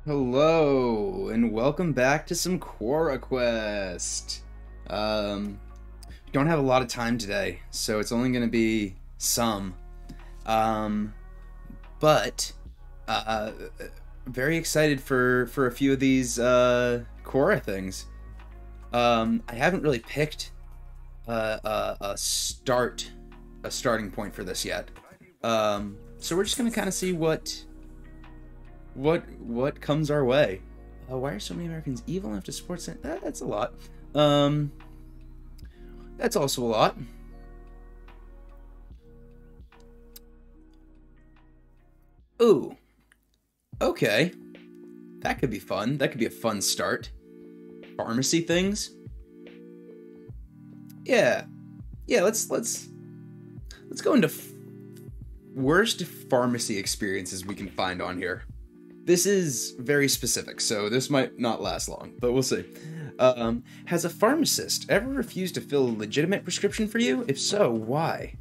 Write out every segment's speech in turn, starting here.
Hello, and welcome back to some Quora Quest. Don't have a lot of time today, so it's only going to be some. Um, but uh, very excited for a few of these Quora things. I haven't really picked a starting point for this yet. So we're just gonna kind of see what comes our way. Why are so many Americans evil enough to support that's a lot. Um, that's also a lot. Ooh, okay. That could be fun. That could be a fun start. Pharmacy things. Yeah, yeah. Let's go into worst pharmacy experiences we can find on here. This is very specific, so this might not last long, but we'll see. Has a pharmacist ever refused to fill a legitimate prescription for you? If so, why?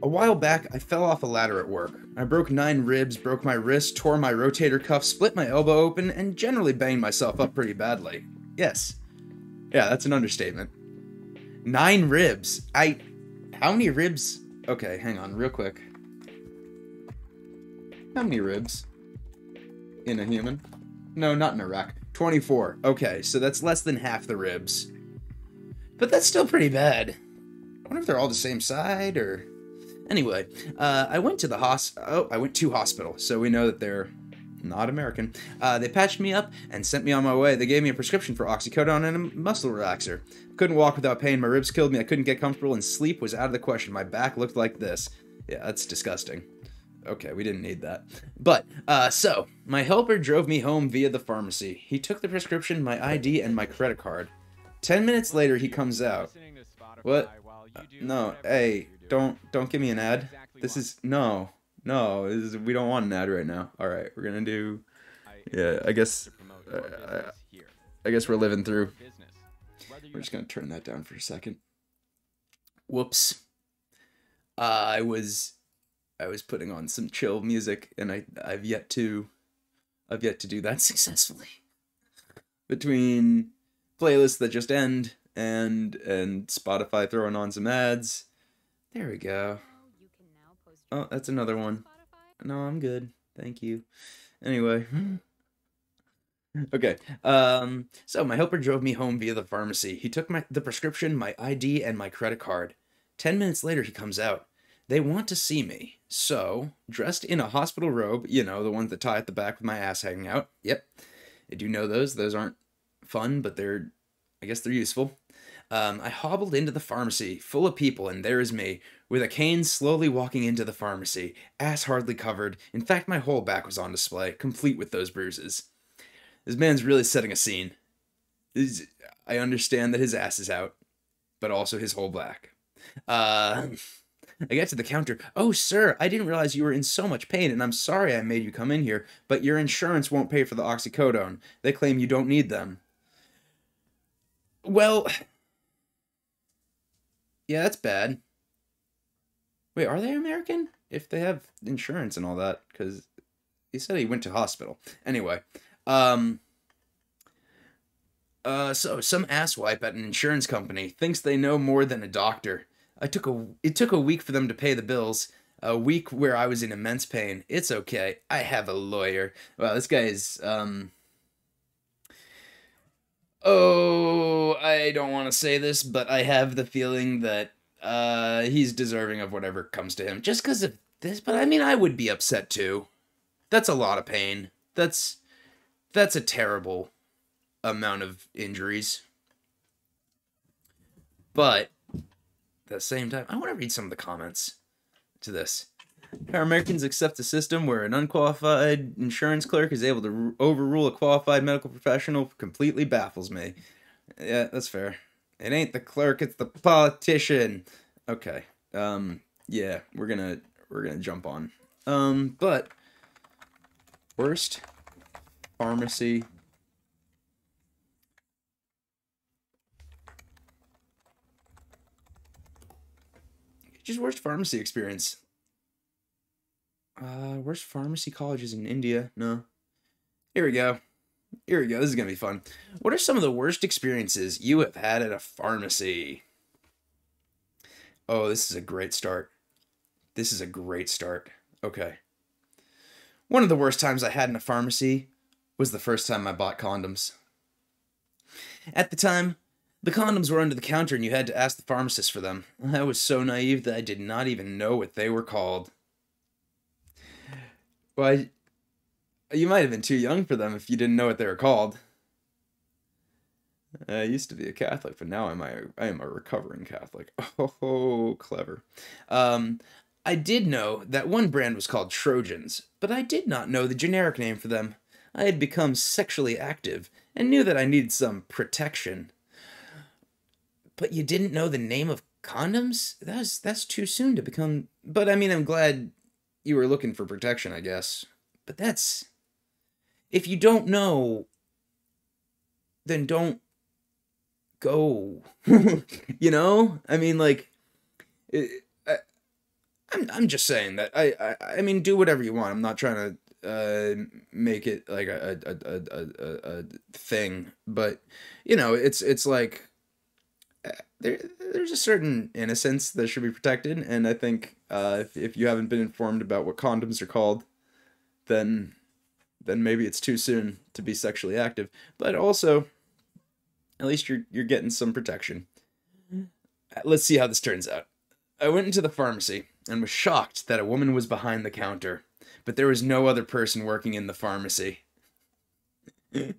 A while back, I fell off a ladder at work. I broke 9 ribs, broke my wrist, tore my rotator cuff, split my elbow open, and generally banged myself up pretty badly. Yes. Yeah, that's an understatement. 9 ribs. How many ribs? Okay, hang on, real quick. How many ribs in a human? No, not in a rack. 24. Okay, so that's less than half the ribs. But that's still pretty bad. I wonder if they're all the same side, or... Anyway, I went to hospital, so we know that they're not American. They patched me up and sent me on my way. They gave me a prescription for oxycodone and a muscle relaxer. Couldn't walk without pain, my ribs killed me, I couldn't get comfortable, and sleep was out of the question. My back looked like this. Yeah, that's disgusting. Okay, we didn't need that. But, so, my helper drove me home via the pharmacy. He took the prescription, my ID, and my credit card. 10 minutes later, he comes out. What? No, hey, don't give me an ad. This is, no, we don't want an ad right now. Alright, we're gonna do, yeah, I guess we're living through. We're just gonna turn that down for a second. Whoops. I was putting on some chill music, and I've yet to do that successfully. Between playlists that just end and Spotify throwing on some ads. There we go. Oh, that's another one. No, I'm good. Thank you. Anyway. Okay. So my helper drove me home via the pharmacy. He took the prescription, my ID, and my credit card. 10 minutes later, he comes out. They want to see me. So, dressed in a hospital robe, you know, the ones that tie at the back with my ass hanging out. Yep. I do know those. Those aren't fun, but I guess they're useful. I hobbled into the pharmacy, full of people, and there is me, with a cane slowly walking into the pharmacy, ass hardly covered. In fact, my whole back was on display, complete with those bruises. This man's really setting a scene. I understand that his ass is out, but also his whole back. I get to the counter. Oh, sir, I didn't realize you were in so much pain, and I'm sorry I made you come in here, but your insurance won't pay for the oxycodone. They claim you don't need them. Well, yeah, that's bad. Wait, are they American? If they have insurance and all that, because he said he went to hospital. Anyway, so some asswipe at an insurance company thinks they know more than a doctor. It took a week for them to pay the bills. A week where I was in immense pain. It's okay. I have a lawyer. Wow, this guy is, oh, I don't want to say this, but I have the feeling that, he's deserving of whatever comes to him. Just because of this, but I mean, I would be upset too. That's a lot of pain. That's a terrible amount of injuries. But at the same time, I want to read some of the comments to this. How Americans accept a system where an unqualified insurance clerk is able to overrule a qualified medical professional completely baffles me. Yeah, that's fair. It ain't the clerk, it's the politician. Okay. Yeah, we're gonna jump on. But worst pharmacy. Just worst pharmacy experience. Worst pharmacy colleges in India? No. Here we go. Here we go. This is going to be fun. What are some of the worst experiences you have had at a pharmacy? Oh, this is a great start. This is a great start. Okay. One of the worst times I had in a pharmacy was the first time I bought condoms. At the time, the condoms were under the counter and you had to ask the pharmacist for them. I was so naive that I did not even know what they were called. Well, you might have been too young for them if you didn't know what they were called. I used to be a Catholic, but now I am a recovering Catholic. Oh, clever. I did know that one brand was called Trojans, but I did not know the generic name for them. I had become sexually active and knew that I needed some protection. But you didn't know the name of condoms? That's too soon to become... But I mean, I'm glad you were looking for protection, I guess. But that's... If you don't know, then don't go. You know? I mean, like... I'm just saying that I mean, do whatever you want. I'm not trying to make it like a thing, but you know, it's like there's a certain innocence that should be protected, and I think if you haven't been informed about what condoms are called, then maybe it's too soon to be sexually active. But also, at least you're getting some protection. Let's see how this turns out. I went into the pharmacy and was shocked that a woman was behind the counter, but there was no other person working in the pharmacy. There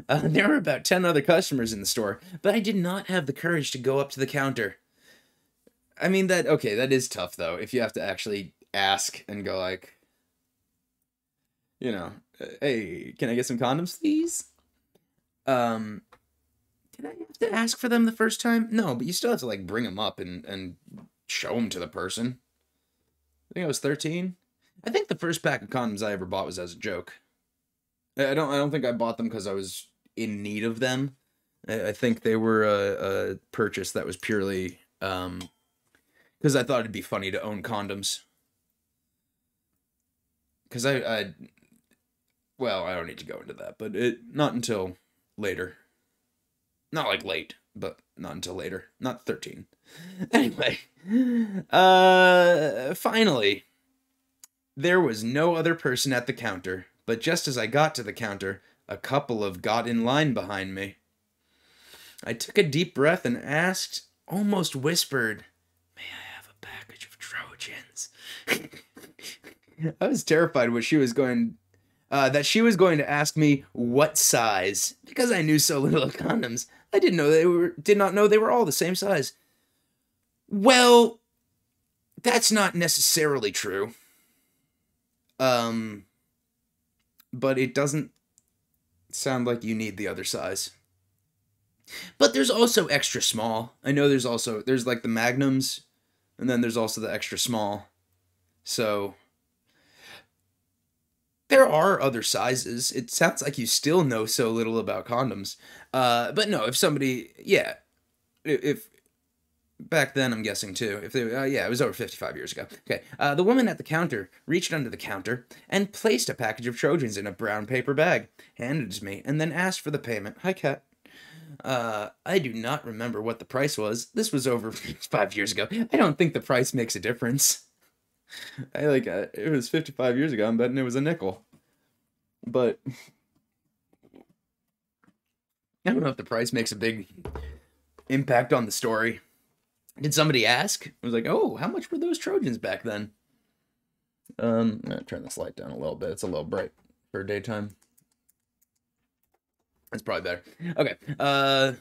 were about 10 other customers in the store, but I did not have the courage to go up to the counter. I mean, that is tough, though, if you have to actually ask and go like, you know, hey, can I get some condoms, please? Did I have to ask for them the first time? No, but you still have to, like, bring them up and show them to the person. I think I was 13. I think the first pack of condoms I ever bought was as a joke. I don't think I bought them because I was in need of them. I think they were a purchase that was purely because I thought it'd be funny to own condoms. Because well, I don't need to go into that, but not until later. Not like late, but not until later. Not 13. Anyway, finally, there was no other person at the counter, but just as I got to the counter, a couple got in line behind me. I took a deep breath and asked, almost whispered, "May I have a package of Trojans?" I was terrified that she was going to ask me what size, because I knew so little of condoms. I did not know they were all the same size. Well, that's not necessarily true. But it doesn't sound like you need the other size. But there's also extra small. I know there's like the magnums, and then there's also the extra small. So there are other sizes. It sounds like you still know so little about condoms. But no, if somebody, yeah, if back then, I'm guessing too, if they, yeah, it was over 55 years ago. Okay, the woman at the counter reached under the counter and placed a package of Trojans in a brown paper bag, handed it to me, and then asked for the payment. Hi, Kat. I do not remember what the price was. This was over 5 years ago. I don't think the price makes a difference. It was 55 years ago. I'm betting it was a nickel. But I don't know if the price makes a big impact on the story. Did somebody ask? I was like, oh, how much were those Trojans back then? I'm gonna turn this light down a little bit. It's a little bright for daytime. That's probably better. Okay.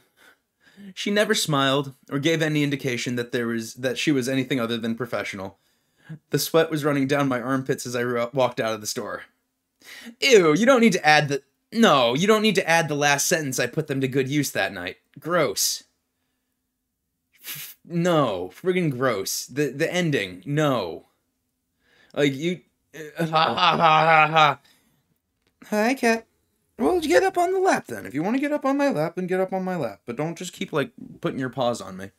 She never smiled or gave any indication that she was anything other than professional. The sweat was running down my armpits as I walked out of the store. Ew, you don't need to add the... No, you don't need to add the last sentence, "I put them to good use that night." Gross. No, friggin' gross. The ending, no. Like, you... Ha ha ha ha ha. Hi, Kat. Well, get up on the lap then. If you want to get up on my lap, then get up on my lap. But don't just keep, like, putting your paws on me.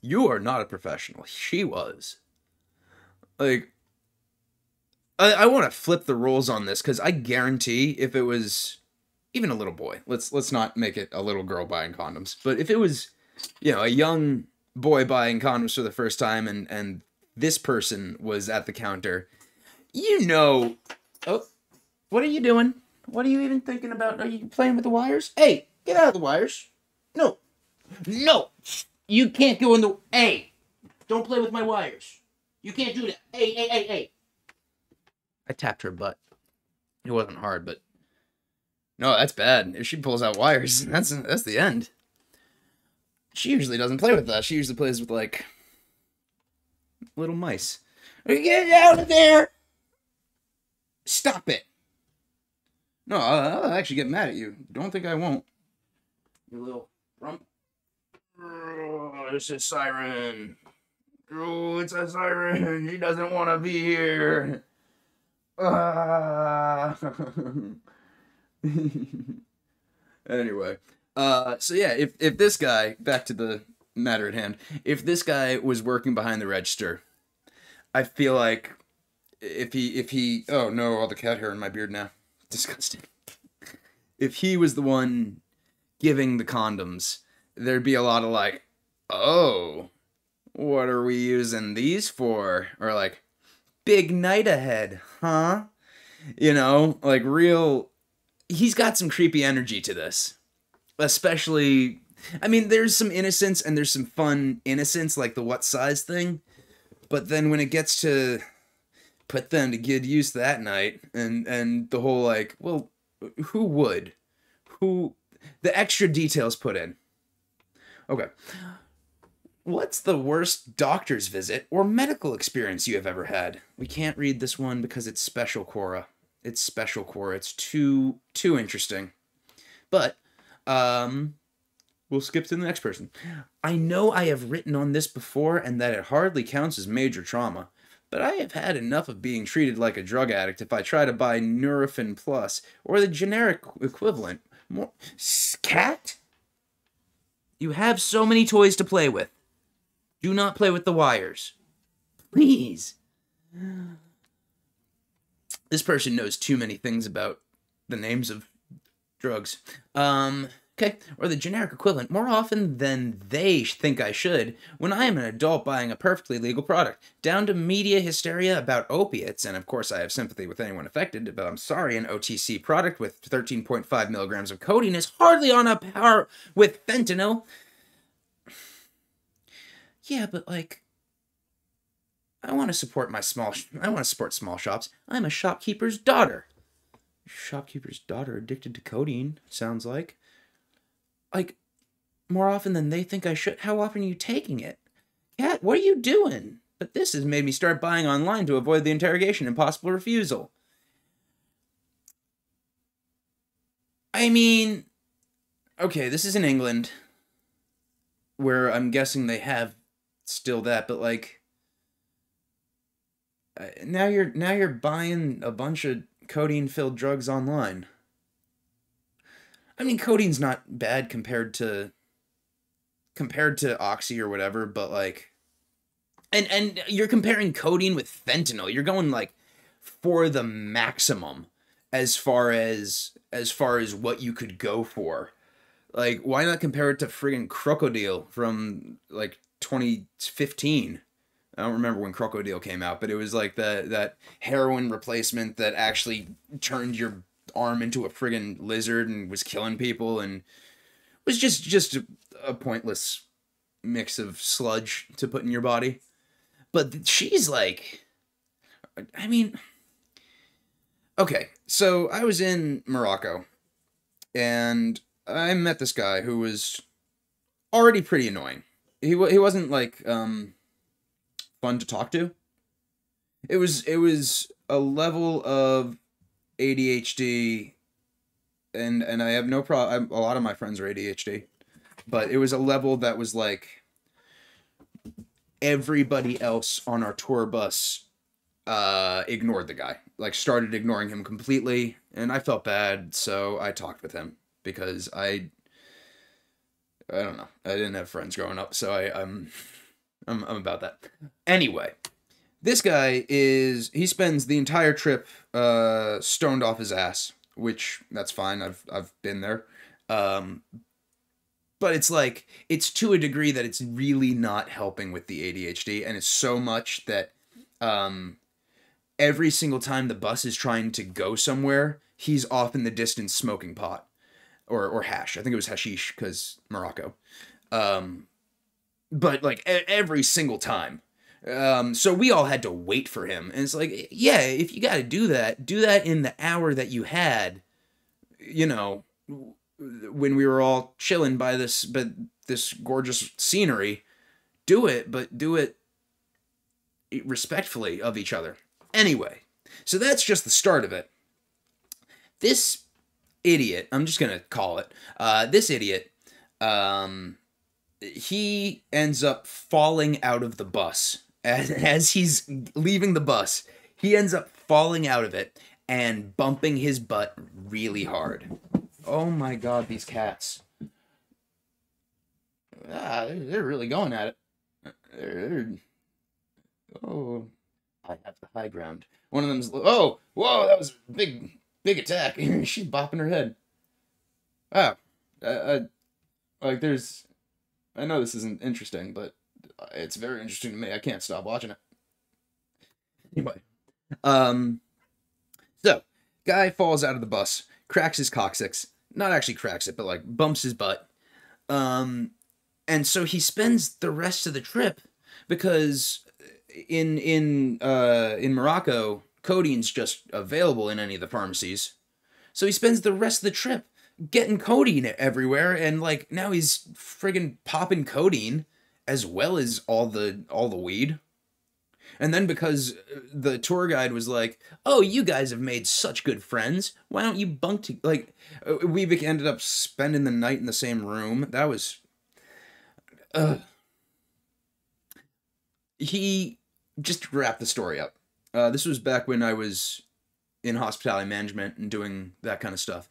You are not a professional. She was. Like, I want to flip the roles on this because I guarantee if it was even a little boy, let's not make it a little girl buying condoms, but if it was, a young boy buying condoms for the first time and this person was at the counter, oh, what are you doing? What are you even thinking about? Are you playing with the wires? Hey, get out of the wires. No, you can't go in the, hey, don't play with my wires. You can't do that. Hey. I tapped her butt. It wasn't hard, but no, that's bad. If she pulls out wires, that's the end. She usually doesn't play with that. She usually plays with like little mice. Get out of there! Stop it! No, I'll actually get mad at you. Don't think I won't. You little rump. Oh, it's a siren. Oh, it's a siren. He doesn't want to be here. Anyway, so yeah, if this guy, back to the matter at hand, if this guy was working behind the register, I feel like if he, oh no, all the cat hair in my beard now, disgusting. If he was the one giving the condoms, there'd be a lot of like, oh, what are we using these for? Or like, big night ahead, huh? Like real, he's got some creepy energy to this. Especially, I mean, there's some innocence and there's some fun innocence, like the what size thing. But then when it gets to put them to good use that night, and the whole like, well, who would? The extra details put in. Okay. What's the worst doctor's visit or medical experience you have ever had? We can't read this one because it's special, Quora. It's special, Quora. It's too interesting. But, we'll skip to the next person. I know I have written on this before and that it hardly counts as major trauma, but I have had enough of being treated like a drug addict if I try to buy Nurofen Plus or the generic equivalent. More cat? You have so many toys to play with. Do not play with the wires. Please. This person knows too many things about the names of drugs. Okay, or the generic equivalent more often than they think I should when I am an adult buying a perfectly legal product, down to media hysteria about opiates, and of course I have sympathy with anyone affected, but I'm sorry, an OTC product with 13.5 milligrams of codeine is hardly on a par with fentanyl. Yeah, but like, I want to support small shops. I'm a shopkeeper's daughter. Shopkeeper's daughter addicted to codeine, sounds like. Like, more often than they think I should. How often are you taking it? Kat, what are you doing? But this has made me start buying online to avoid the interrogation and possible refusal. I mean, okay, this is in England, where I'm guessing they have still that, but like, now you're buying a bunch of codeine-filled drugs online. I mean, codeine's not bad compared to oxy or whatever, but like, and you're comparing codeine with fentanyl. You're going like for the maximum as far as what you could go for. Like, why not compare it to friggin' Crocodile from like 2015? I don't remember when Crocodile came out, but it was like that heroin replacement that actually turned your arm into a friggin' lizard and was killing people and was just a pointless mix of sludge to put in your body. But she's like, I mean, okay, so I was in Morocco and I met this guy who was already pretty annoying. He wasn't like fun to talk to. It was a level of ADHD, and I have no problem. A lot of my friends are ADHD, but it was a level that was like everybody else on our tour bus ignored the guy, like started ignoring him completely, and I felt bad, so I talked with him because I don't know, I didn't have friends growing up, so I'm about that. Anyway, This guy he spends the entire trip stoned off his ass, which that's fine. I've been there. Um, but it's like it's to a degree that it's really not helping with the ADHD, and it's so much that every single time the bus is trying to go somewhere, he's off in the distance smoking pot or hash. I think it was hashish because Morocco. But like every single time. So we all had to wait for him. And it's like, yeah, if you got to do that in the hour that you had, you know, when we were all chilling by this gorgeous scenery. Do it, but do it respectfully of each other. Anyway, so that's just the start of it. This idiot, I'm just going to call it, this idiot, he ends up falling out of the bus. As he's leaving the bus, he ends up falling out of it and bumping his butt really hard. Oh my god, these cats. They're really going at it. Oh, I have the high ground. One of them's... Oh, whoa, that was a big attack. She's bopping her head. Wow. Like, there's... I know this isn't interesting, but it's very interesting to me. I can't stop watching it. Anyway. So, guy falls out of the bus, cracks his coccyx. Not actually cracks it, but, like, bumps his butt. And so he spends the rest of the trip, because in Morocco, codeine's just available in any of the pharmacies. So he spends the rest of the trip getting codeine everywhere, and like now he's friggin' popping codeine as well as all the weed. And then because the tour guide was like, "Oh, you guys have made such good friends. Why don't you bunk like we ended up spending the night in the same room." That was he just to wrap the story up. This was back when I was in hospitality management and doing that kind of stuff.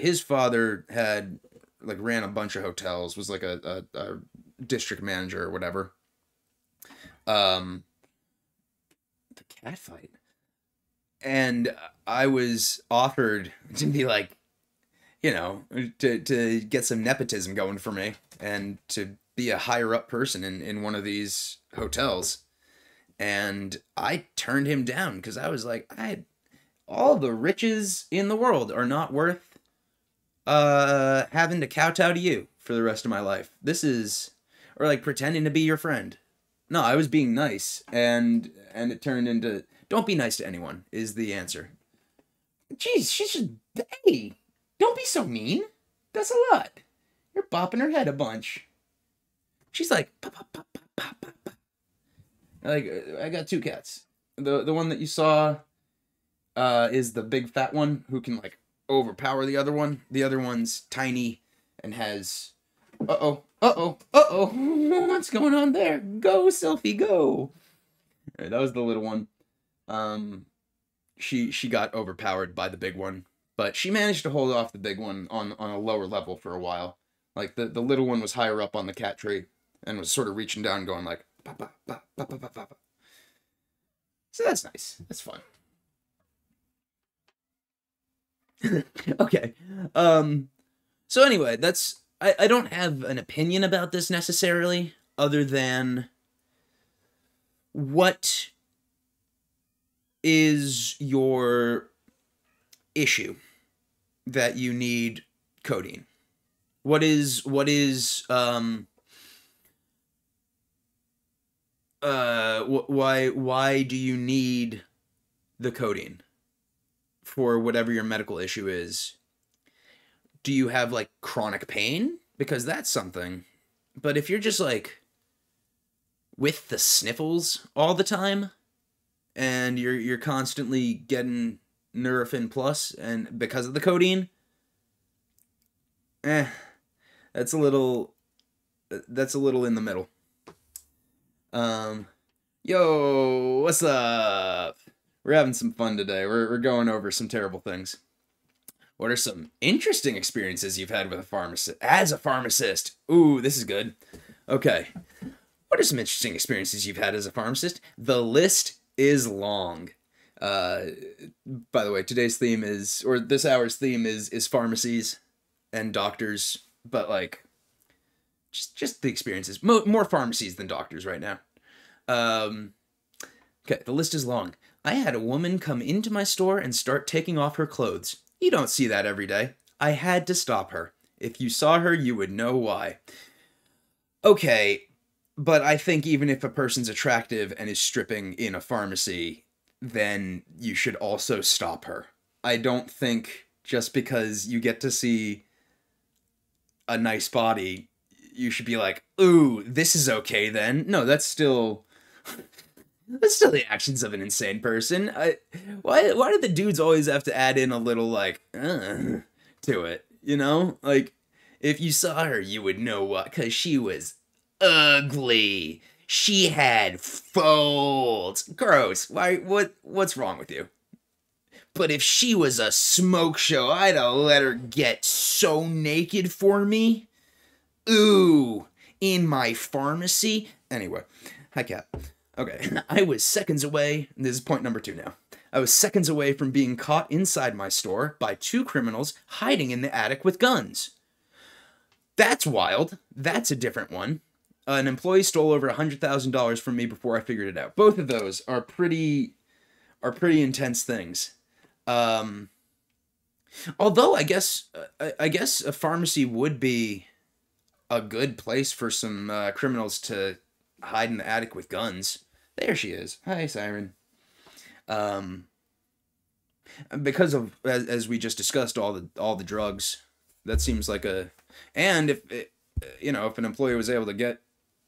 His father had like ran a bunch of hotels, was like a district manager or whatever. The cat fight. And I was offered to be like, you know, to get some nepotism going for me and to be a higher up person in one of these hotels. And I turned him down because I was like, all the riches in the world are not worth having to kowtow to you for the rest of my life. This is, or like pretending to be your friend. No, I was being nice, and it turned into, don't be nice to anyone is the answer. Jeez, she's just, hey, don't be so mean. That's a lot. You're bopping her head a bunch. She's like, pop, pop, pop, pop, pop, pop, pop. Like, I got two cats. The one that you saw is the big fat one who can like overpower the other one. The other one's tiny and has what's going on there? Go, Selfie, go. Right, that was the little one. She got overpowered by the big one, but she managed to hold off the big one on a lower level for a while. Like the little one was higher up on the cat tree and was sort of reaching down going like pa pa pa pa pa pa pa. So that's nice. That's fun. Okay. So anyway, that's I don't have an opinion about this necessarily, other than what is your issue that you need codeine? Why do you need the codeine for whatever your medical issue is? Do you have like chronic pain? Because that's something. But if you're just like with the sniffles all the time and you're constantly getting Nurofen Plus and because of the codeine, that's a little in the middle. Yo, what's up? We're having some fun today. We're going over some terrible things. What are some interesting experiences you've had with a pharmacist? As a pharmacist. Ooh, this is good. Okay. What What are some interesting experiences you've had as a pharmacist? The list is long. Uh, by the way, today's theme is, or this hour's theme is pharmacies and doctors, but like just the experiences. More pharmacies than doctors right now. Um, okay, the list is long. I had a woman come into my store and start taking off her clothes. You don't see that every day. I had to stop her. If you saw her, you would know why. Okay, but I think even if a person's attractive and is stripping in a pharmacy, then you should also stop her. I don't think just because you get to see a nice body, you should be like, ooh, this is okay then. No, that's still the actions of an insane person. Why do the dudes always have to add in a little like to it? You know, like if you saw her, you would know what, because she was ugly. She had folds. Gross. Why? What's wrong with you? But if she was a smoke show, I'd have let her get so naked for me. Ooh, in my pharmacy. Anyway, hi Cat. Okay, I was seconds away. This is point number 2 now. I was seconds away from being caught inside my store by 2 criminals hiding in the attic with guns. That's wild. That's a different one. An employee stole over $100,000 from me before I figured it out. Both of those are pretty intense things. Although I guess a pharmacy would be a good place for some criminals to hide in the attic with guns. There she is. Hi, Siren. Because of as we just discussed all the drugs, that seems like a, and if if an employee was able to get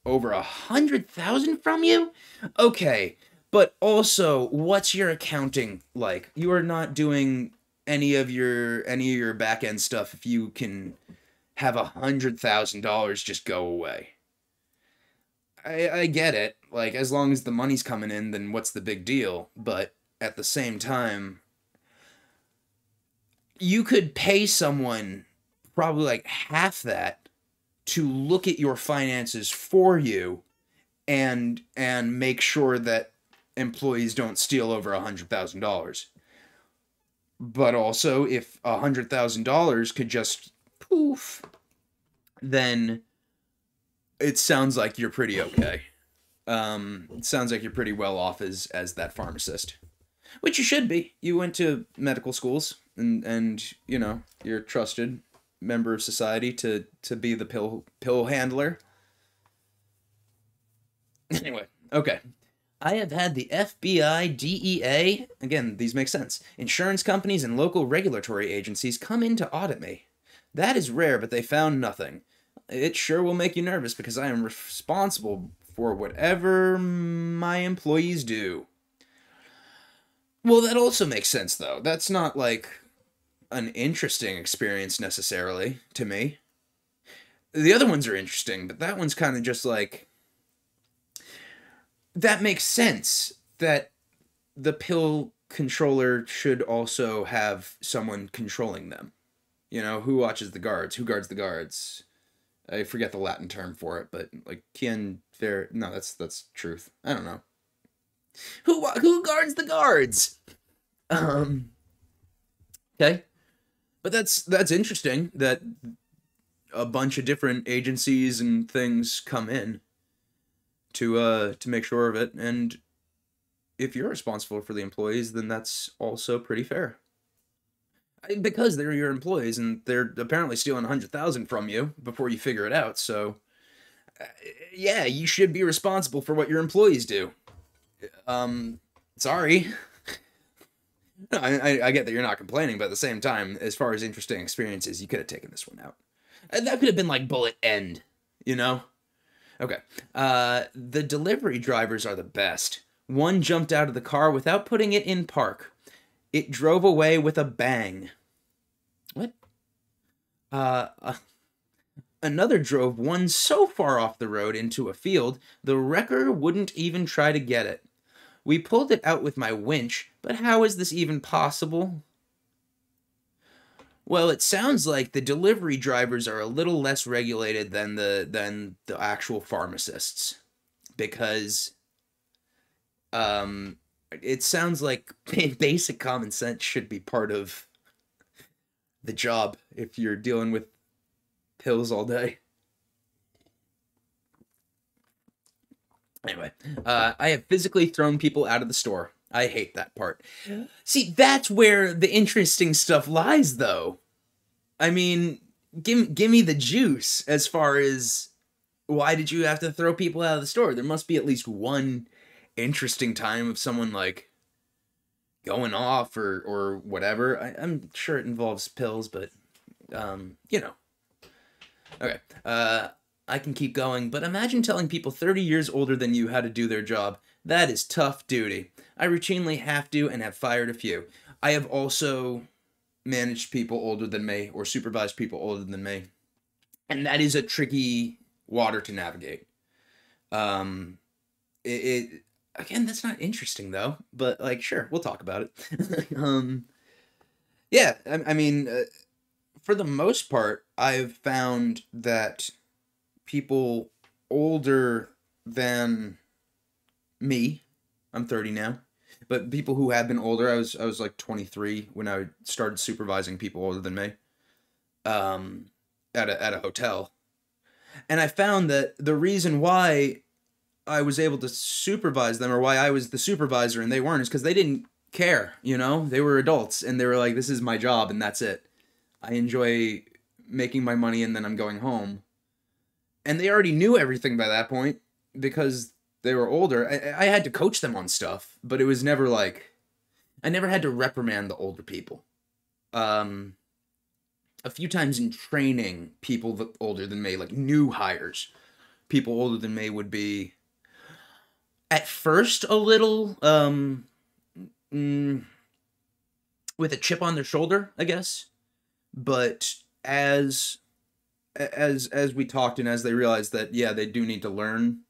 over 100,000 from you, okay. But also, what's your accounting like? You are not doing any of your back end stuff if you can have $100,000 just go away. I get it. Like, as long as the money's coming in, then what's the big deal? But at the same time, you could pay someone probably like half that to look at your finances for you and make sure that employees don't steal over $100,000. But also, if $100,000 could just poof, then it sounds like you're pretty okay. It sounds like you're pretty well off as that pharmacist, which you should be. You went to medical schools, and you're a trusted member of society to be the pill handler. Anyway, okay. I have had the FBI, DEA, again, these make sense, insurance companies and local regulatory agencies come in to audit me. That is rare, but they found nothing. It sure will make you nervous because I am responsible for whatever my employees do. Well, that also makes sense, though. That's not, like, an interesting experience, necessarily, to me. The other ones are interesting, but that one's kind of just, like, that makes sense that the pill controller should also have someone controlling them. Who watches the guards? Who guards the guards? I forget the Latin term for it, but like quien ver... No, that's truth. I don't know. Who guards the guards? Okay. But that's interesting that a bunch of different agencies and things come in to make sure of it, and if you're responsible for the employees, then that's also pretty fair. Because they're your employees, and they're apparently stealing 100,000 from you before you figure it out. So, yeah, you should be responsible for what your employees do. Sorry. No, I get that you're not complaining, but at the same time, as far as interesting experiences, you could have taken this one out. That could have been like bullet end, Okay. The delivery drivers are the best. One jumped out of the car without putting it in park. It drove away with a bang. What? Another drove one so far off the road into a field, the wrecker wouldn't even try to get it. We pulled it out with my winch, but how is this even possible? Well, it sounds like the delivery drivers are a little less regulated than the actual pharmacists. because it sounds like basic common sense should be part of the job if you're dealing with pills all day. Anyway, I have physically thrown people out of the store. I hate that part. See, that's where the interesting stuff lies, though. I mean, give me the juice as far as why did you have to throw people out of the store? There must be at least one interesting time of someone, like, going off or whatever. I'm sure it involves pills, but, you know. Okay, I can keep going, but imagine telling people 30 years older than you how to do their job. That is tough duty. I routinely have to and have fired a few. I have also managed people older than me or supervised people older than me. And that is a tricky water to navigate. Again, that's not interesting though, but like, sure, we'll talk about it. Yeah, I mean, for the most part, I've found that people older than me, I'm 30 now, but people who have been older, I was like 23 when I started supervising people older than me, at a hotel. And I found that the reason why I was able to supervise them, or why I was the supervisor and they weren't, is because they didn't care, you know? They were adults, and they were like, this is my job, and that's it. I enjoy making my money, and then I'm going home. And they already knew everything by that point, because they were older. I had to coach them on stuff, but it was never like, I never had to reprimand the older people. A few times in training, people older than me, like new hires, people older than me would be, at first, a little, with a chip on their shoulder, I guess. But as we talked, and as they realized that, yeah, they do need to learn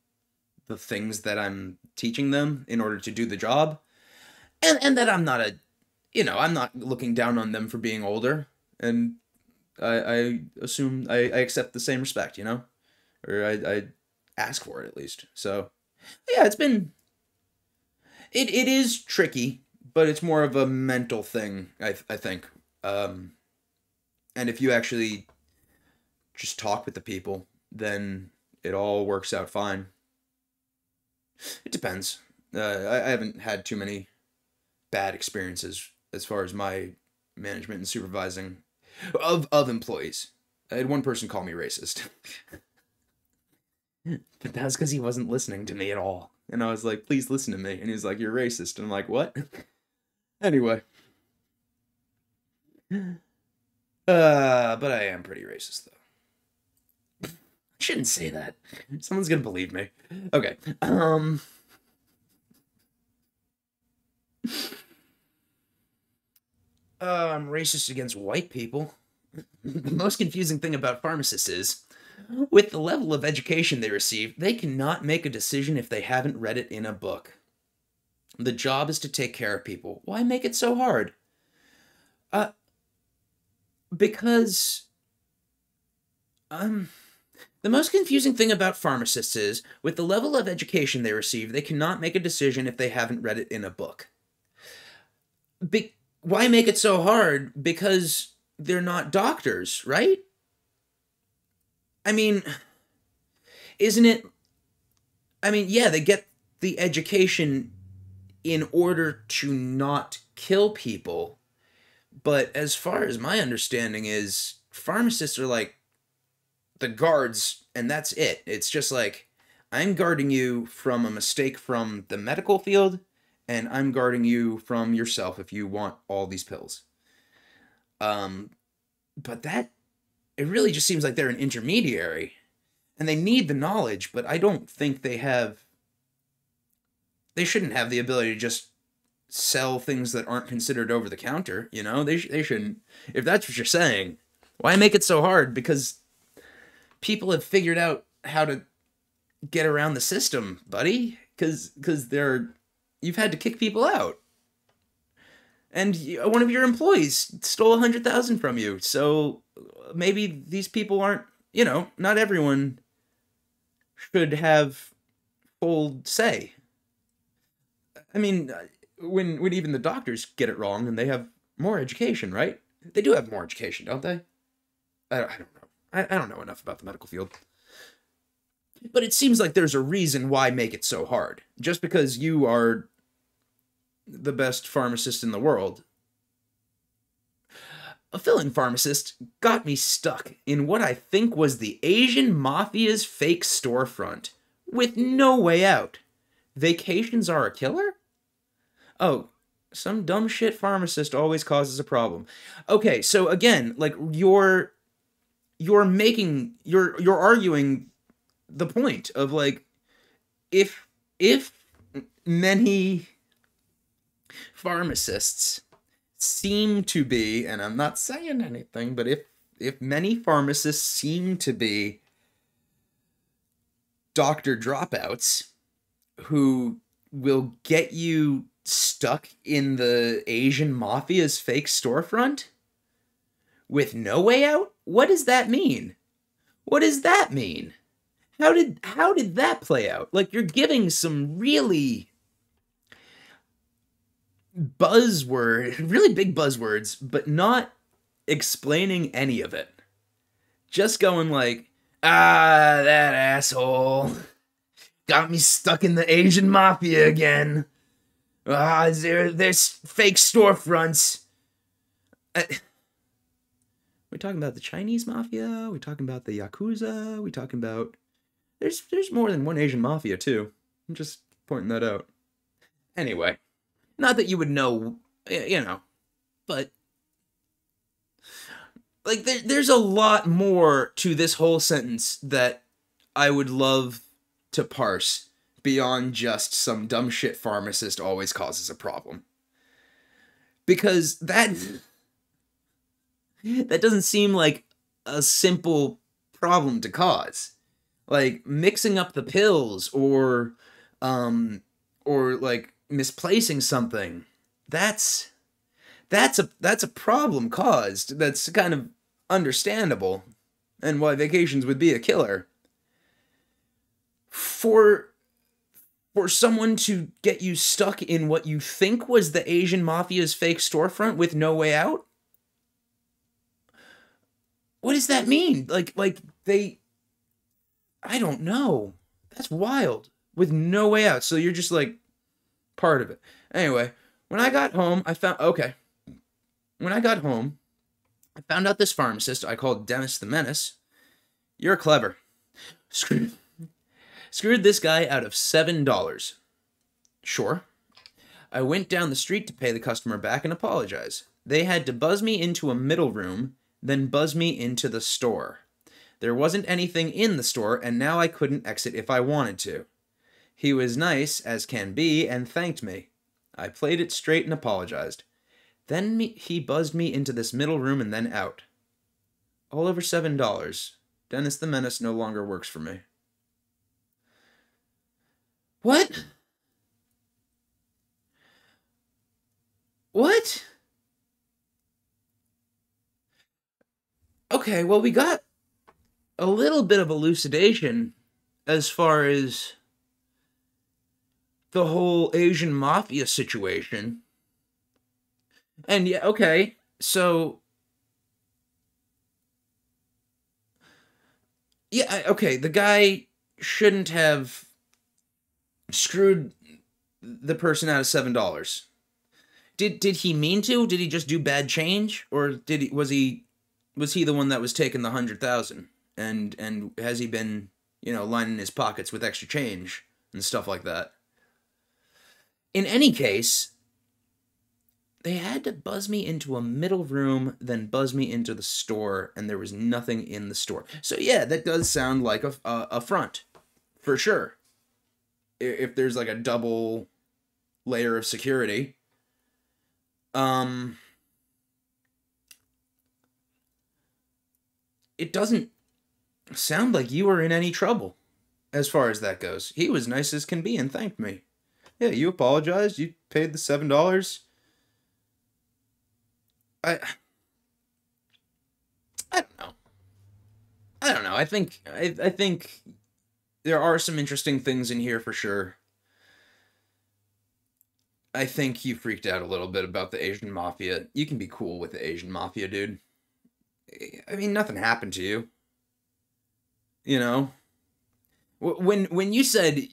the things that I'm teaching them in order to do the job, and that I'm not I'm not looking down on them for being older, and I assume I accept the same respect, or I ask for it at least. So yeah, it is tricky, but it's more of a mental thing, I think. And if you actually just talk with the people, then it all works out fine. It depends. I haven't had too many bad experiences as far as my management and supervising of employees. I had one person call me racist. But that was because he wasn't listening to me at all. And I was like, please listen to me. And he was like, you're racist. And I'm like, what? Anyway. But I am pretty racist, though. I shouldn't say that. Someone's gonna believe me. Okay. I'm racist against white people. The most confusing thing about pharmacists is, with the level of education they receive, they cannot make a decision if they haven't read it in a book. The job is to take care of people. Why make it so hard? Because the most confusing thing about pharmacists is, with the level of education they receive, they cannot make a decision if they haven't read it in a book. Why make it so hard? Because they're not doctors, right? I mean, isn't it? I mean, yeah, they get the education in order to not kill people. But as far as my understanding is, pharmacists are like the guards, and that's it. It's just like, I'm guarding you from a mistake from the medical field, and I'm guarding you from yourself if you want all these pills. But it really just seems like they're an intermediary, and they need the knowledge, but I don't think they shouldn't have the ability to just sell things that aren't considered over the counter, They shouldn't. If that's what you're saying, why make it so hard? Because people have figured out how to get around the system, buddy. Because you've had to kick people out. And one of your employees stole $100,000 from you. So maybe these people aren't, not everyone should have whole say. I mean, when even the doctors get it wrong and they have more education, right? They do have more education, don't they? I don't know. I don't know enough about the medical field. But it seems like there's a reason why make it so hard. Just because you are the best pharmacist in the world. A fill-in pharmacist got me stuck in what I think was the Asian Mafia's fake storefront, with no way out. Vacations are a killer? Oh, some dumb shit pharmacist always causes a problem. Okay, so again, like you're arguing the point of like if many pharmacists seem to be, and I'm not saying anything, but if many pharmacists seem to be doctor dropouts who will get you stuck in the Asian Mafia's fake storefront with no way out? What does that mean? What does that mean? How did that play out? Like, you're giving some really really big buzzwords, but not explaining any of it. Just going like, that asshole got me stuck in the Asian Mafia again. There's fake storefronts. We're talking about the Chinese Mafia. We're talking about the Yakuza. We're talking about... There's more than one Asian Mafia, too. I'm just pointing that out. Anyway. Not that you would know, but... Like, there's a lot more to this whole sentence that I would love to parse beyond just some dumb shit pharmacist always causes a problem. Because that doesn't seem like a simple problem to cause. Like, mixing up the pills or like misplacing something. That's a problem caused. That's kind of understandable, and why vacations would be a killer. For someone to get you stuck in what you think was the Asian Mafia's fake storefront with no way out? What does that mean? Like they... I don't know. That's wild. With no way out. So you're just like part of it. Anyway, when I got home, When I got home, I found out this pharmacist I called Dennis the Menace. You're clever. Screwed this guy out of $7. Sure. I went down the street to pay the customer back and apologize. They had to buzz me into a middle room, then buzz me into the store. There wasn't anything in the store, and now I couldn't exit if I wanted to. He was nice, as can be, and thanked me. I played it straight and apologized. Then he buzzed me into this middle room and then out. All over $7. Dennis the Menace no longer works for me. What? What? Okay, well, we got a little bit of elucidation as far as the whole Asian Mafia situation. And yeah, okay, so... Yeah, okay, the guy shouldn't have screwed the person out of $7. Did he mean to? Did he just do bad change? Or was he the one that was taking the 100,000? And has he been, lining his pockets with extra change and stuff like that? In any case, they had to buzz me into a middle room, then buzz me into the store, and there was nothing in the store. So yeah, that does sound like a front, for sure. If there's like a double layer of security. It doesn't sound like you were in any trouble, as far as that goes. He was nice as can be and thanked me. Yeah, you apologized, you paid the $7. I don't know. I think There are some interesting things in here for sure. I think you freaked out a little bit about the Asian Mafia. You can be cool with the Asian Mafia, dude. I mean, nothing happened to you. You know? When you said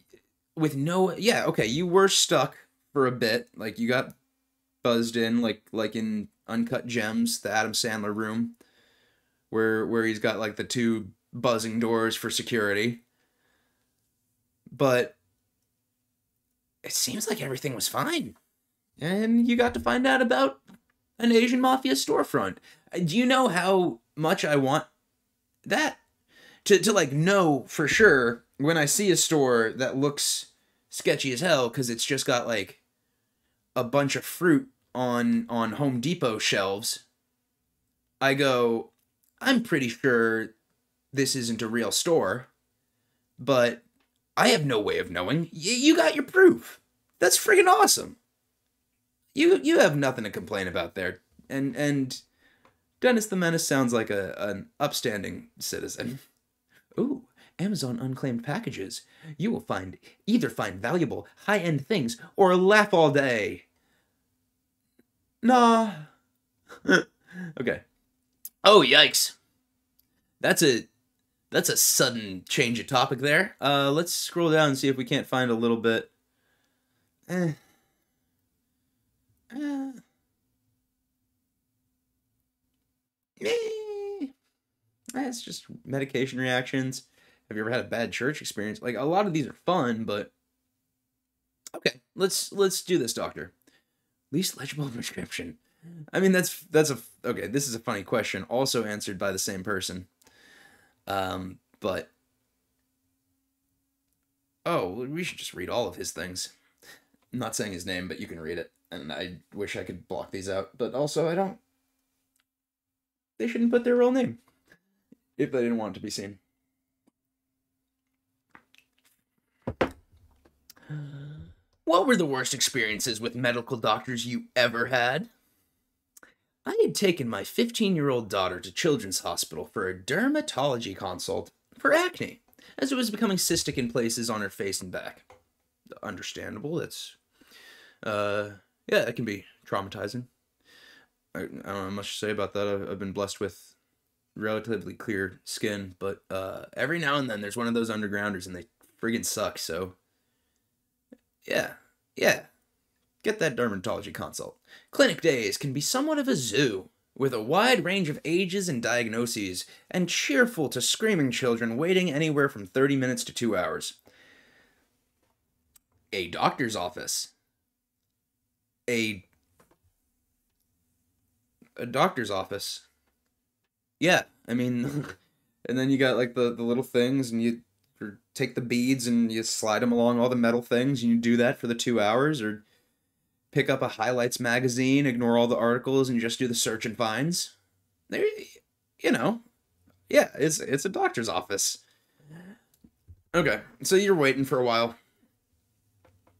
with no, yeah, okay, you were stuck for a bit. Like, you got buzzed in, like in Uncut Gems, the Adam Sandler room, where he's got, like, the two buzzing doors for security. But it seems like everything was fine. And you got to find out about an Asian Mafia storefront. Do you know how much I want that? To like know for sure when I see a store that looks sketchy as hell because it's just got like a bunch of fruit on Home Depot shelves, I go, I'm pretty sure this isn't a real store, but I have no way of knowing. You got your proof. That's friggin' awesome. You have nothing to complain about there. And Dennis the Menace sounds like an upstanding citizen. Ooh, Amazon unclaimed packages. You will either find valuable, high-end things or laugh all day. Nah. Okay. Oh, yikes. That's a sudden change of topic there. Let's scroll down and see if we can't find a little bit. It's just medication reactions. Have you ever had a bad church experience? Like, a lot of these are fun, but okay, let's do this, doctor. Least legible prescription. I mean, that's a okay. This is a funny question, also answered by the same person. But oh, we should just read all of his things. I'm not saying his name, but you can read it. And I wish I could block these out, but also I don't. They shouldn't put their real name if they didn't want it to be seen. What were the worst experiences with medical doctors you ever had? I had taken my 15-year-old daughter to Children's Hospital for a dermatology consult for acne, as it was becoming cystic in places on her face and back. Understandable, that's, yeah, it can be traumatizing. I don't know much to say about that. I've been blessed with relatively clear skin, but every now and then there's one of those undergrounders and they friggin' suck, so yeah. Get that dermatology consult. Clinic days can be somewhat of a zoo, with a wide range of ages and diagnoses, and cheerful to screaming children waiting anywhere from 30 minutes to 2 hours. A doctor's office. A doctor's office. Yeah, I mean, and then you got like the little things, and you take the beads and you slide them along all the metal things, and you do that for the 2 hours, or pick up a highlights magazine, ignore all the articles, and just do the search and finds. There, you know, yeah, it's a doctor's office. Okay, so you're waiting for a while.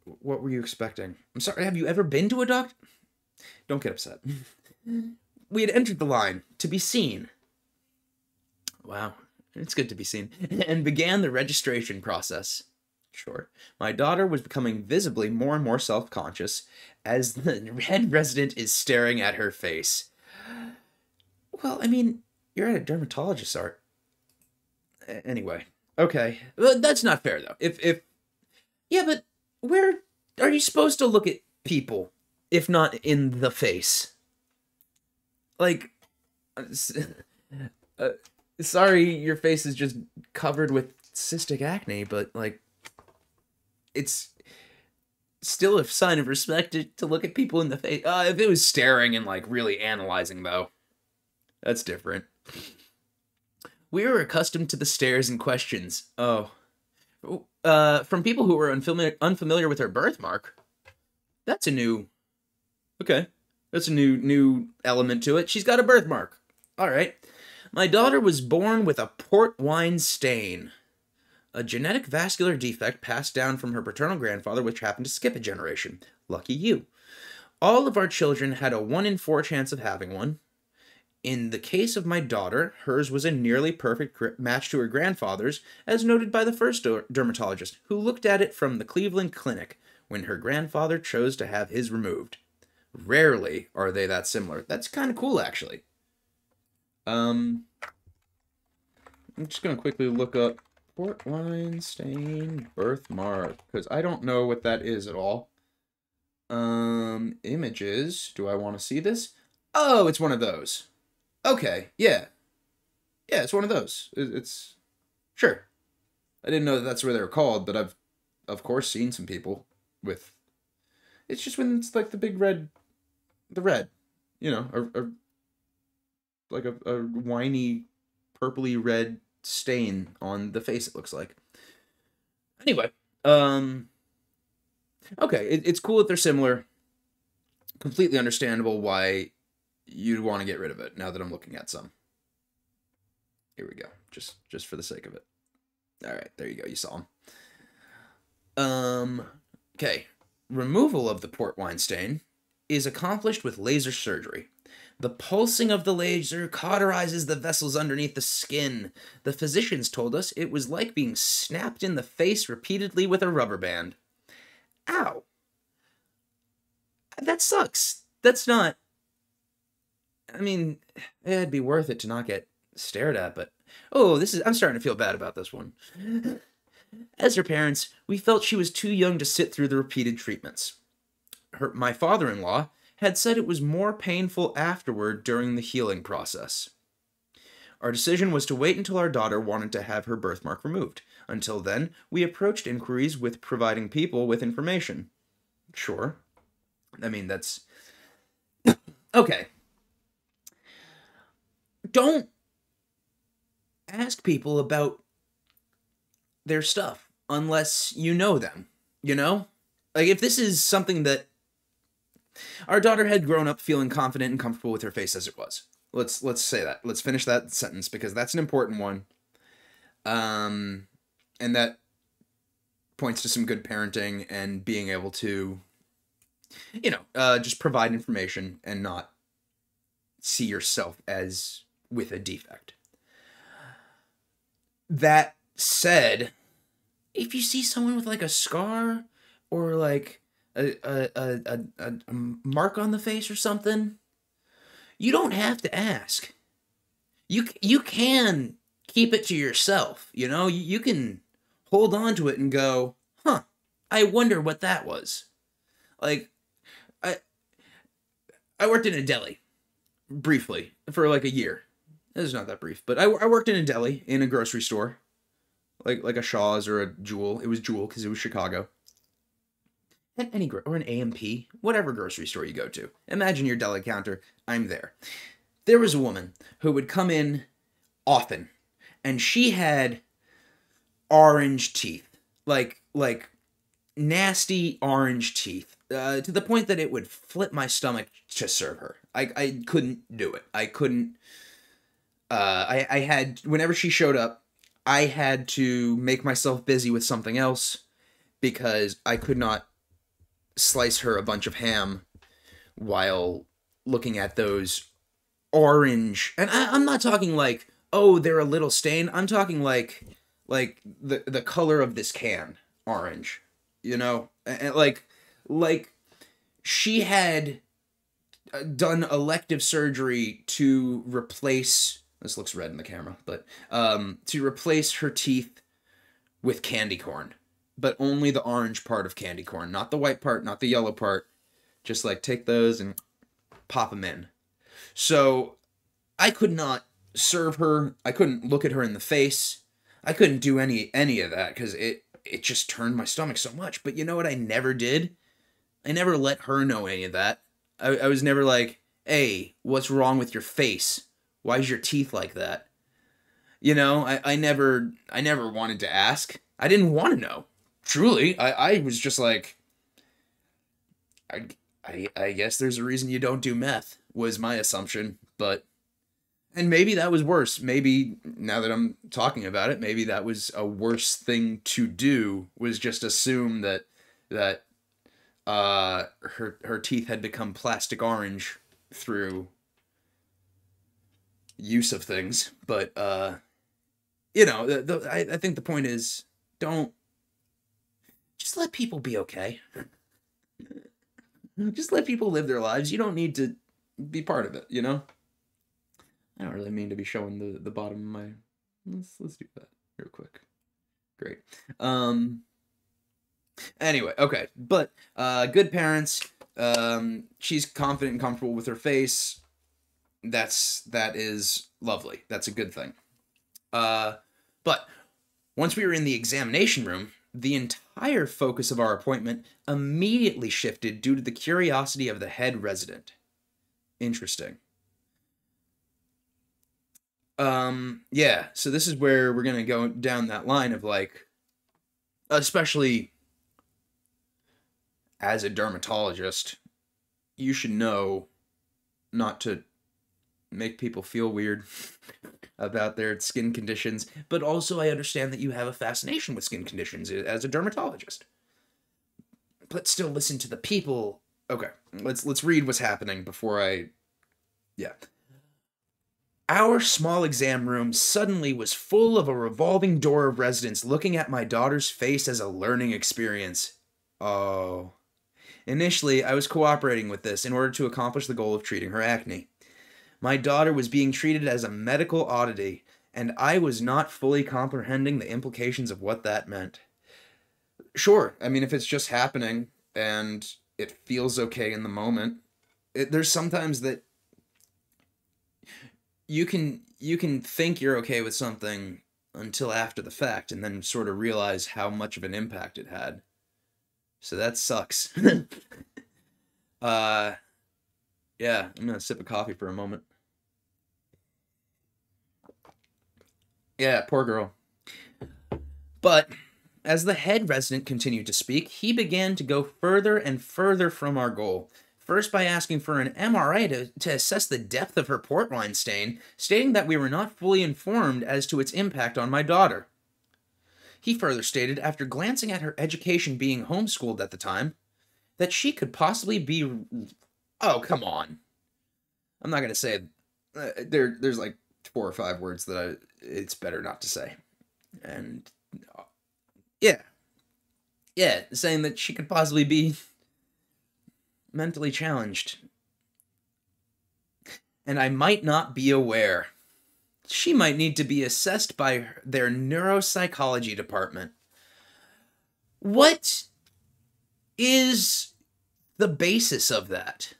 What were you expecting? I'm sorry, have you ever been to a doctor? Don't get upset. We had entered the line to be seen. Wow, it's good to be seen. And began the registration process. Sure. My daughter was becoming visibly more and more self-conscious as the head resident is staring at her face. Well, I mean, you're at a dermatologist, Art. Anyway, okay. Well, that's not fair, though. If yeah, but where are you supposed to look at people if not in the face? Like, sorry, your face is just covered with cystic acne, but like, it's still a sign of respect to look at people in the face. If it was staring and like really analyzing, though, that's different. We were accustomed to the stares and questions. Oh, from people who were unfamiliar with her birthmark. That's a new. Okay, that's a new element to it. She's got a birthmark. All right. My daughter was born with a port wine stain. A genetic vascular defect passed down from her paternal grandfather, which happened to skip a generation. Lucky you. All of our children had a 1 in 4 chance of having one. In the case of my daughter, hers was a nearly perfect match to her grandfather's, as noted by the first dermatologist, who looked at it from the Cleveland Clinic when her grandfather chose to have his removed. Rarely are they that similar. That's kind of cool, actually. I'm just going to quickly look up port wine stain birthmark, because I don't know what that is at all. Images. Do I want to see this? Oh, it's one of those. Okay, yeah. Yeah, it's one of those. It's... Sure. I didn't know that that's what they were called, but I've, of course, seen some people with... It's just when it's like the big red... The red. You know, like a whiny, purpley red stain on the face, it looks like. Anyway, okay, it's cool that they're similar. Completely understandable why you'd want to get rid of it, now that I'm looking at some. Here we go, just for the sake of it. Alright, there you go, you saw them. Okay. Removal of the port wine stain is accomplished with laser surgery. The pulsing of the laser cauterizes the vessels underneath the skin. The physicians told us it was like being snapped in the face repeatedly with a rubber band. Ow. That sucks. That's not... I mean, it'd be worth it to not get stared at, but... Oh, I'm starting to feel bad about this one. As her parents, we felt she was too young to sit through the repeated treatments. My father-in-law had said it was more painful afterward during the healing process. Our decision was to wait until our daughter wanted to have her birthmark removed. Until then, we approached inquiries with providing people with information. Sure. I mean, that's... Okay. Don't ask people about their stuff unless you know them, you know? Like, if this is something that... Our daughter had grown up feeling confident and comfortable with her face as it was. Let's say that. Let's finish that sentence, because that's an important one. And that points to some good parenting and being able to, you know, just provide information and not see yourself as with a defect. That said, if you see someone with like a scar or like a mark on the face or something, you don't have to ask. You can keep it to yourself, you know? You can hold on to it and go, huh, I wonder what that was. Like, I worked in a deli, briefly, for like a year. It's not that brief, but I worked in a deli, in a grocery store. Like a Shaw's or a Jewel. It was Jewel, because it was Chicago. Or an A&P, whatever grocery store you go to. Imagine your deli counter. I'm there. There was a woman who would come in often, and she had orange teeth. Like nasty orange teeth. To the point that it would flip my stomach to serve her. I couldn't do it. I couldn't... I had... Whenever she showed up, I had to make myself busy with something else, because I could not slice her a bunch of ham while looking at those orange... And I'm not talking like, oh, they're a little stain. I'm talking like the color of this can, orange. You know? And like she had done elective surgery to replace... This looks red in the camera, but to replace her teeth with candy corn. But only the orange part of candy corn, not the white part, not the yellow part. Just like take those and pop them in. So I could not serve her. I couldn't look at her in the face. I couldn't do any of that, because it just turned my stomach so much. But you know what I never did? I never let her know any of that. I was never like, hey, what's wrong with your face? Why is your teeth like that? You know, I never wanted to ask. I didn't want to know. Truly, I was just like, I guess there's a reason you don't do meth, was my assumption. But, and maybe that was worse. Maybe, now that I'm talking about it, maybe that was a worse thing to do, was just assume that her teeth had become plastic orange through use of things, but you know, I think the point is, don't just let people be okay. Just let people live their lives. You don't need to be part of it, you know? I don't really mean to be showing the bottom of my. Let's do that real quick. Great. Anyway, okay, but good parents. She's confident and comfortable with her face. That is lovely. That's a good thing. But once we were in the examination room, the entire focus of our appointment immediately shifted due to the curiosity of the head resident. Interesting. Yeah, so this is where we're gonna go down that line of like, especially as a dermatologist, you should know not to make people feel weird about their skin conditions, but also I understand that you have a fascination with skin conditions as a dermatologist. But still listen to the people. Okay, let's read what's happening before I. Yeah. Our small exam room suddenly was full of a revolving door of residents looking at my daughter's face as a learning experience. Oh. Initially, I was cooperating with this in order to accomplish the goal of treating her acne. My daughter was being treated as a medical oddity, and I was not fully comprehending the implications of what that meant. Sure, I mean, if it's just happening and it feels okay in the moment, there's sometimes that you can think you're okay with something until after the fact, and then sort of realize how much of an impact it had. So that sucks. Yeah, I'm gonna sip a coffee for a moment. Yeah, poor girl. But as the head resident continued to speak, he began to go further and further from our goal. First by asking for an MRI to assess the depth of her port wine stain, stating that we were not fully informed as to its impact on my daughter. He further stated, after glancing at her education being homeschooled at the time, that she could possibly be... Oh, come on. I'm not going to say... There's like 4 or 5 words that it's better not to say. And... Yeah. Yeah, saying that she could possibly be mentally challenged. And I might not be aware. She might need to be assessed by their neuropsychology department. What is the basis of that?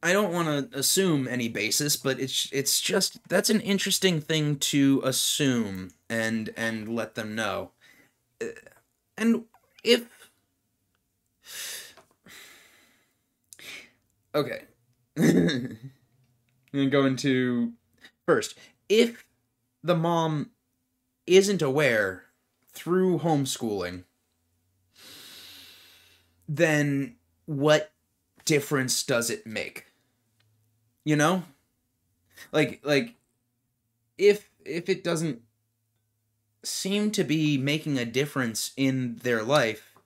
I don't want to assume any basis, but it's just that's an interesting thing to assume and let them know. And if okay, I'm gonna go into first. If the mom isn't aware through homeschooling, then what difference does it make? You know? Like if it doesn't seem to be making a difference in their life,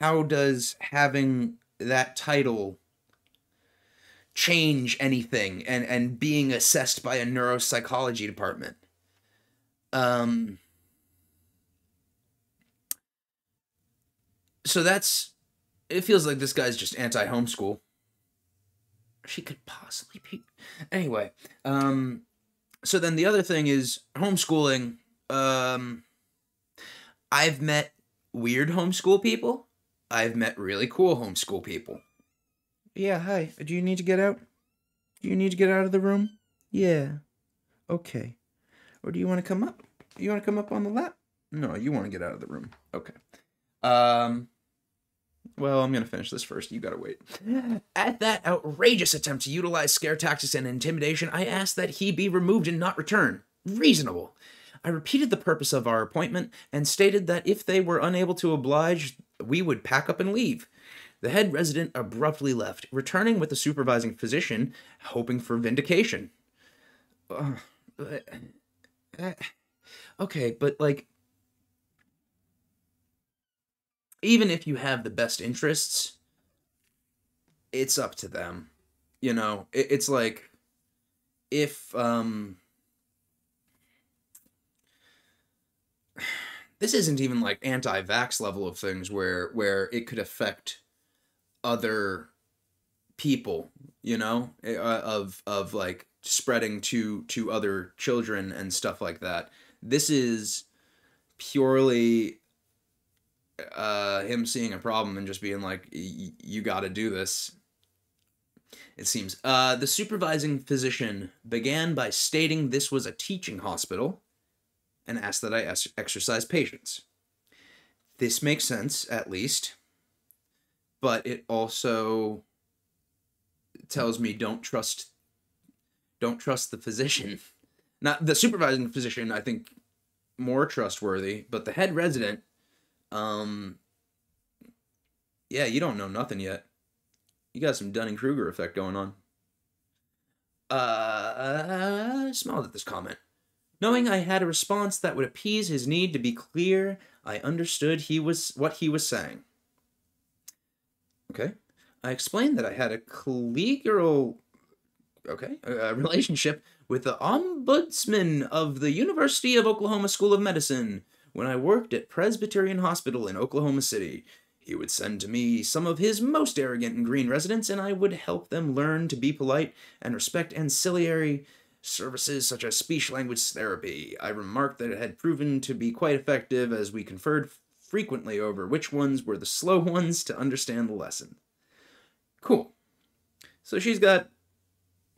how does having that title change anything and being assessed by a neuropsychology department? So that's it feels like this guy's just anti-homeschool. She could possibly be. Anyway, so then the other thing is homeschooling. I've met weird homeschool people. I've met really cool homeschool people. Yeah, hi. Do you need to get out? Do you need to get out of the room? Yeah. Okay. Or do you want to come up? You want to come up on the lap? No, you want to get out of the room. Okay. Well, I'm going to finish this first. You gotta wait. At that outrageous attempt to utilize scare tactics and intimidation, I asked that he be removed and not return. Reasonable. I repeated the purpose of our appointment and stated that if they were unable to oblige, we would pack up and leave. The head resident abruptly left, returning with the supervising physician, hoping for vindication. Okay, but like... Even if you have the best interests, it's up to them. You know, it's like if this isn't even like anti-vax level of things where it could affect other people, you know, of like spreading to other children and stuff like that. This is purely him seeing a problem and just being like, you got to do this. It seems. The supervising physician began by stating this was a teaching hospital and asked that I exercise patience. This makes sense, at least, but it also tells me don't trust the physician. Not the supervising physician, I think more trustworthy, but the head resident, yeah, you don't know nothing yet. You got some Dunning-Kruger effect going on. Smiled at this comment. Knowing I had a response that would appease his need to be clear, I understood what he was saying. Okay. I explained that I had a collegial relationship with the ombudsman of the University of Oklahoma School of Medicine when I worked at Presbyterian Hospital in Oklahoma City. He would send to me some of his most arrogant and green residents, and I would help them learn to be polite and respect ancillary services such as speech-language therapy. I remarked that it had proven to be quite effective as we conferred frequently over which ones were the slow ones to understand the lesson. Cool. So she's got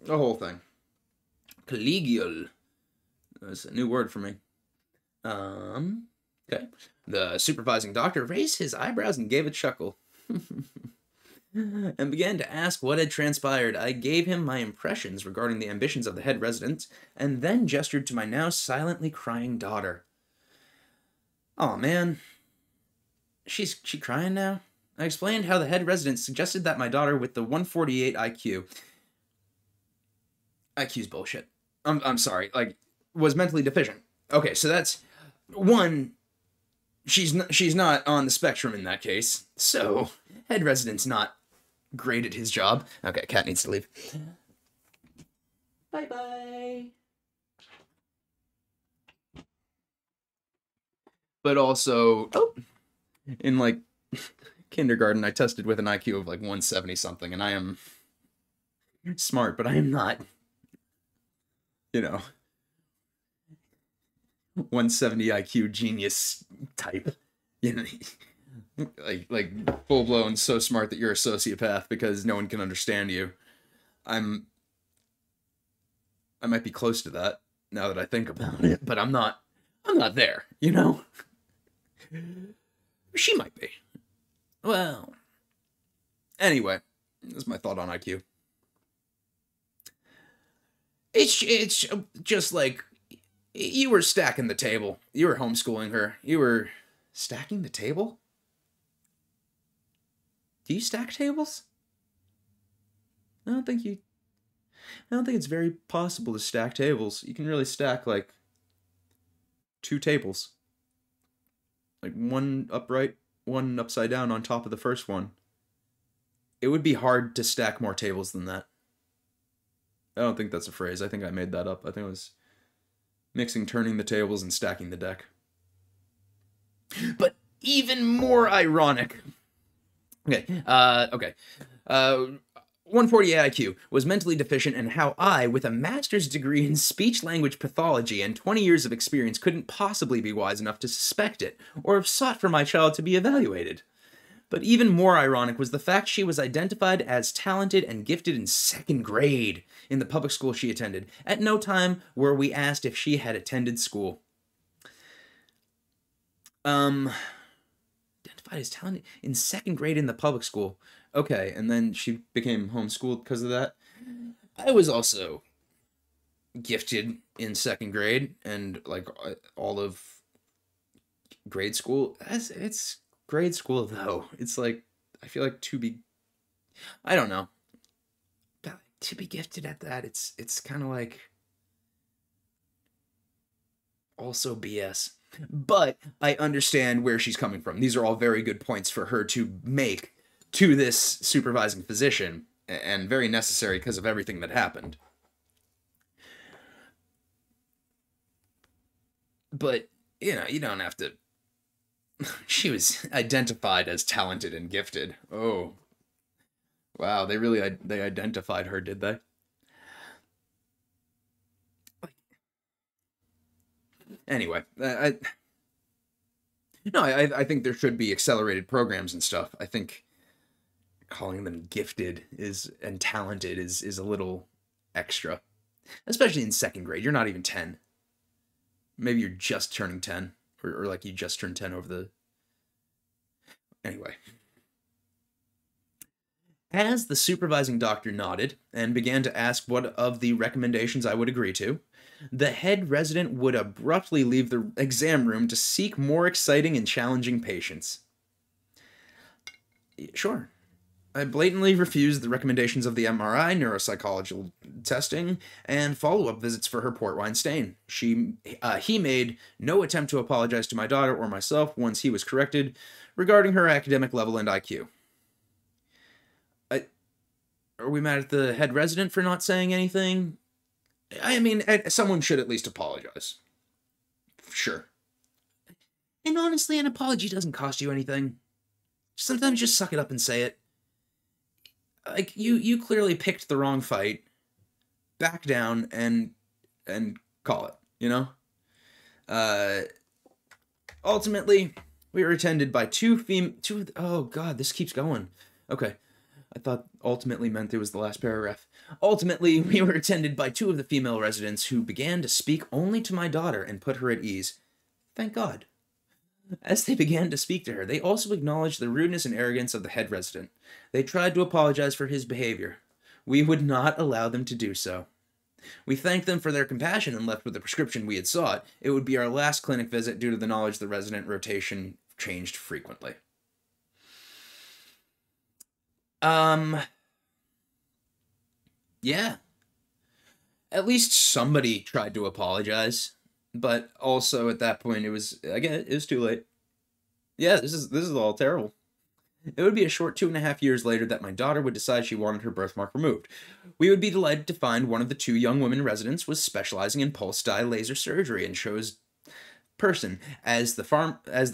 a whole thing. Collegial. That's a new word for me. Okay. The supervising doctor raised his eyebrows and gave a chuckle. And began to ask what had transpired. I gave him my impressions regarding the ambitions of the head resident, and then gestured to my now silently crying daughter. Oh man. She crying now? I explained how the head resident suggested that my daughter with the 148 IQ... IQ's bullshit. I'm sorry. Like, was mentally deficient. Okay, so that's... One, she's not on the spectrum in that case. So, head resident's not great at his job. Okay, cat needs to leave. Bye-bye. But also, in like kindergarten, I tested with an IQ of like 170 something, and I am smart, but I am not, 170 IQ genius type. Like full blown so smart that you're a sociopath because no one can understand you. I might be close to that now that I think about it, but I'm not there, She might be. Well, anyway, that's my thought on IQ. It's just like you were stacking the table. You were homeschooling her. You were stacking the table? Do you stack tables? I don't think it's very possible to stack tables. You can really stack like 2 tables. Like one upright, one upside down on top of the first one. It would be hard to stack more tables than that. I don't think that's a phrase. I think I made that up. I think it was mixing turning the tables and stacking the deck. But even more ironic. Okay. 148 IQ was mentally deficient, and how I, with a master's degree in speech-language pathology and 20 years of experience, couldn't possibly be wise enough to suspect it, or have sought for my child to be evaluated. But even more ironic was the fact she was identified as talented and gifted in 2nd grade in the public school she attended. At no time were we asked if she had attended school. Identified as talented in 2nd grade in the public school. Okay, and then she became homeschooled because of that. I was also gifted in 2nd grade and like all of grade school. It's grade school though. It's like, I feel like I don't know. But to be gifted at that, it's kind of like also BS. But I understand where she's coming from. These are all very good points for her to make to this supervising physician, and very necessary because of everything that happened. But, you know, you don't have to... She was identified as talented and gifted. Oh. Wow, they identified her, did they? Anyway, I think there should be accelerated programs and stuff. I think calling them gifted and talented is a little extra, especially in second grade. You're not even 10. Maybe you're just turning 10, or like you just turned 10 over the... Anyway. As the supervising doctor nodded and began to ask what of the recommendations I would agree to, the head resident would abruptly leave the exam room to seek more exciting and challenging patients. Sure. I blatantly refused the recommendations of the MRI, neuropsychological testing, and follow-up visits for her port wine stain. He made no attempt to apologize to my daughter or myself once he was corrected regarding her academic level and IQ. Are we mad at the head resident for not saying anything? I mean, someone should at least apologize. Sure. And honestly, an apology doesn't cost you anything. Sometimes just suck it up and say it. Like, you clearly picked the wrong fight. Back down and call it, you know? Ultimately, we were attended by oh god, this keeps going. Okay. I thought ultimately meant it was the last paragraph. Ultimately, we were attended by 2 of the female residents who began to speak only to my daughter and put her at ease. Thank God. As they began to speak to her, they also acknowledged the rudeness and arrogance of the head resident. They tried to apologize for his behavior. We would not allow them to do so. We thanked them for their compassion and left with the prescription we had sought. It would be our last clinic visit due to the knowledge the resident rotation changed frequently. Yeah. At least somebody tried to apologize, but also at that point it was too late. Yeah, this is all terrible. It would be a short 2.5 years later that my daughter would decide she wanted her birthmark removed. We would be delighted to find one of the 2 young women residents was specializing in pulse dye laser surgery and chose person as the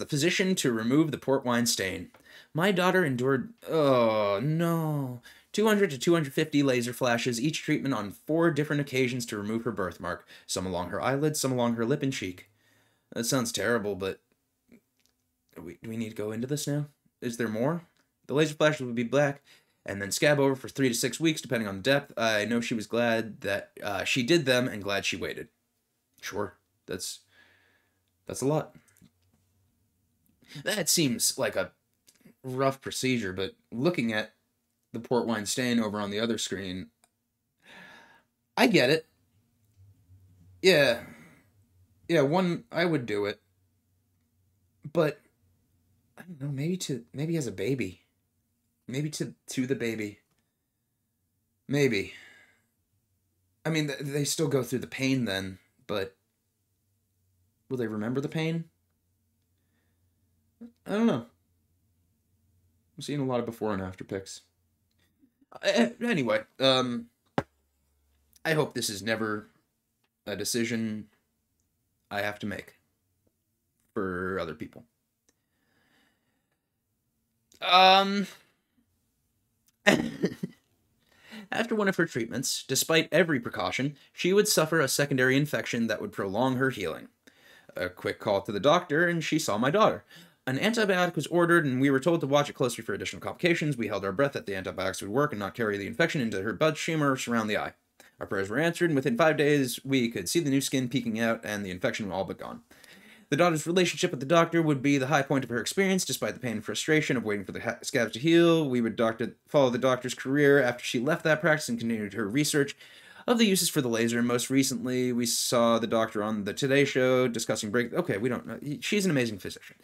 physician to remove the port wine stain. My daughter endured 200 to 250 laser flashes, each treatment on 4 different occasions to remove her birthmark, some along her eyelid, some along her lip and cheek. That sounds terrible, but do we need to go into this now? Is there more? The laser flashes would be black, and then scab over for 3 to 6 weeks, depending on the depth. I know she was glad that she did them, and glad she waited. Sure, that's a lot. That seems like a rough procedure, but looking at the port wine stain over on the other screen, I get it. Yeah, I would do it, but I don't know, maybe as a baby. Maybe to the baby. Maybe. I mean, they still go through the pain then, but will they remember the pain? I don't know. I'm seeing a lot of before and after pics. Anyway, I hope this is never a decision I have to make for other people. After one of her treatments, despite every precaution, she would suffer a secondary infection that would prolong her healing. A quick call to the doctor, and she saw my daughter. An antibiotic was ordered, and we were told to watch it closely for additional complications. We held our breath that the antibiotics would work and not carry the infection into her bloodstream or surround the eye. Our prayers were answered, and within 5 days, we could see the new skin peeking out and the infection all but gone. The daughter's relationship with the doctor would be the high point of her experience, despite the pain and frustration of waiting for the scabs to heal. We would follow the doctor's career after she left that practice and continued her research of the uses for the laser. Most recently, we saw the doctor on the Today Show discussing Okay, we don't know. She's an amazing physician.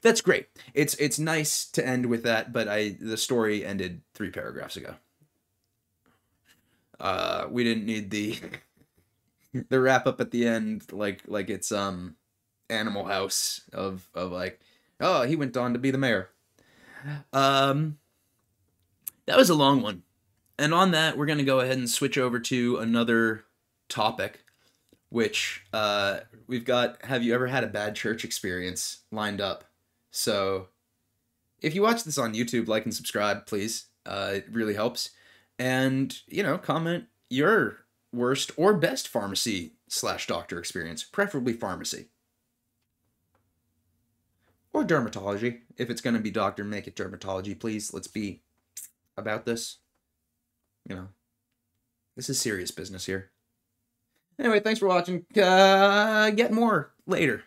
That's great. It's nice to end with that, but the story ended 3 paragraphs ago. We didn't need the wrap up at the end like it's Animal House of like, oh, he went on to be the mayor. that was a long one. And on that, we're going to go ahead and switch over to another topic, which we've got, have you ever had a bad church experience lined up? So if you watch this on YouTube, like and subscribe, please. It really helps. And, you know, comment your worst or best pharmacy/doctor experience, preferably pharmacy. Or dermatology. If it's going to be doctor, make it dermatology, please. Let's be about this. You know, this is serious business here. Anyway, thanks for watching. Get more later.